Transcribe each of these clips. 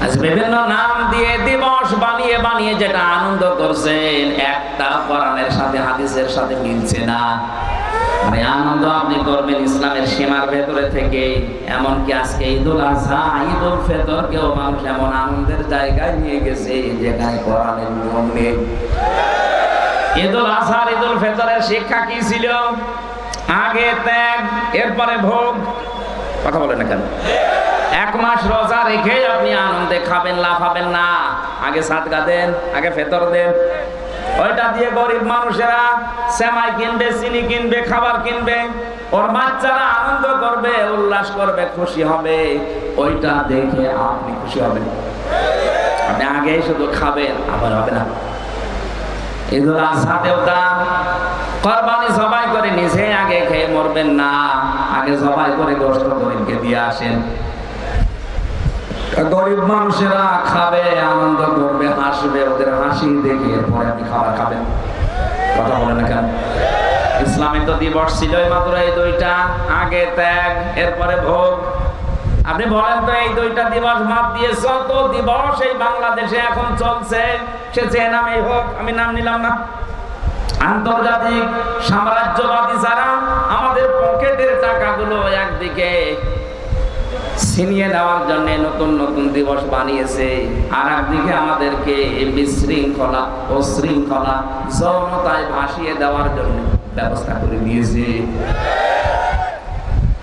আজ বিভিন্ন নাম দিয়ে দিবস বানিয়ে বানিয়ে যেটা আনন্দ করছেন, একটা কোরআনের সাথে হাদিসের সাথে মিলছে না। মানে আনন্দ আপনি করবেন ইসলামের সীমার ভেতরে থেকে। এমনকি আজকে ঈদুল আজহা, ঈদুল ফিতরকেও মানুষ এমন আনন্দের জায়গায় নিয়ে গেছে যেখানে কোরআনের নিয়ম নেই। ঈদুল আজহা, ঈদুল ফিতরের শিক্ষা কি ছিল? আগে ত্যাগ, এরপরে ভোগ। কথা বলেন না কেন? এক মাস রোজা রেখে আপনি আনন্দে খাবেন, লাফাবেন না। আগে সাদকা দেন, আগে ফিতর দেন। ওইটা দিয়ে গরিব মানুষেরা সেমাই কিনবে, চিনি কিনবে, খাবার কিনবে, ওর বাচ্চারা আনন্দ করবে, উল্লাস করবে, খুশি হবে। ওইটা দেখে আপনি খুশি হবেন। আপনি আগে শুধু খাবেন, আবার হবে না। ঈদুল আজহাতেও তা কুরবানি জবাই করে নিজে আগে খেয়ে মরবেন না, আগে জবাই করে গোশত গরিবকে দিয়ে আসেন। গরিব মানুষেরা খাবে, আনন্দ করবে, হাসবে, ওদের হাসি দেখে এরপরে আপনি খাবার খাবেন। কথা বলেন না কেন? ইসলামে তো দিবস ছিল মাত্র এই দুইটা, আগে ত্যাগ, এরপরে ভোগ। আপনি বলেন তো এই দুইটা দিবস বাদ দিয়ে যত দিবস এই বাংলাদেশে এখন চলছে, সে যে নামেই হোক, আমি নাম নিলাম না, আন্তর্জাতিক সাম্রাজ্যবাদী যারা আমাদের পকেটের টাকাগুলো একদিকে ছিনিয়ে নেওয়ার জন্য নতুন নতুন দিবস বানিয়েছে, আর একদিকে আমাদেরকে বিশৃঙ্খলা ও শৃঙ্খলা যৌনতায় ভাসিয়ে দেওয়ার জন্য ব্যবস্থা করে দিয়েছে।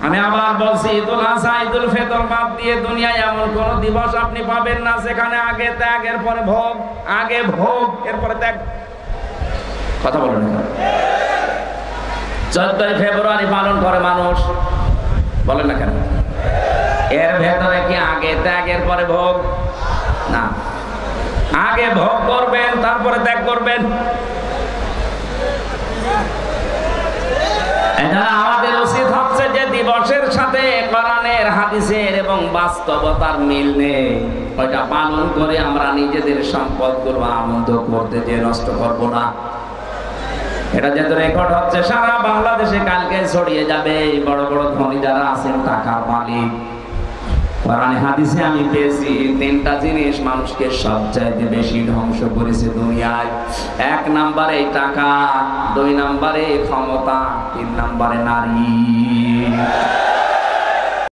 আমি আবার বলছি, ঈদুল আজহা, ঈদুল ফিতর বাদ দিয়ে দুনিয়ায় এমন কোন দিবস আপনি পাবেন না যেখানে আগে ত্যাগ, এরপরে ভোগ, আগে ভোগ, এরপরে ত্যাগ। কথা বলেন না? 14ই ফেব্রুয়ারি পালন করে মানুষ, বলেন না কেন? এর ভেতরে কি আগে ত্যাগ, এরপরে ভোগ? না, আগে ভোগ করবেন, তারপরে ত্যাগ করবেন। আমাদের উচিত হচ্ছে যে দিবসের সাথে কোরআনের, হাদিসের এবং বাস্তবতার মিল নেই, ওইটা পালন করে আমরা নিজেদের সম্পদগুলো আনন্দ করতে যে নষ্ট করব না। এটা যেহেতু রেকর্ড হচ্ছে সারা বাংলাদেশে, কালকে ছড়িয়ে যাবে। বড় বড় ধনী যারা আছেন, টাকার মালিক, কোরআনে হাদিসে আমি পেয়েছি তিনটা জিনিস মানুষকে সবচাইতে বেশি ধ্বংস করেছে দুনিয়ায়। 1 নম্বরে টাকা, 2 নম্বরে ক্ষমতা, 3 নম্বরে নারী।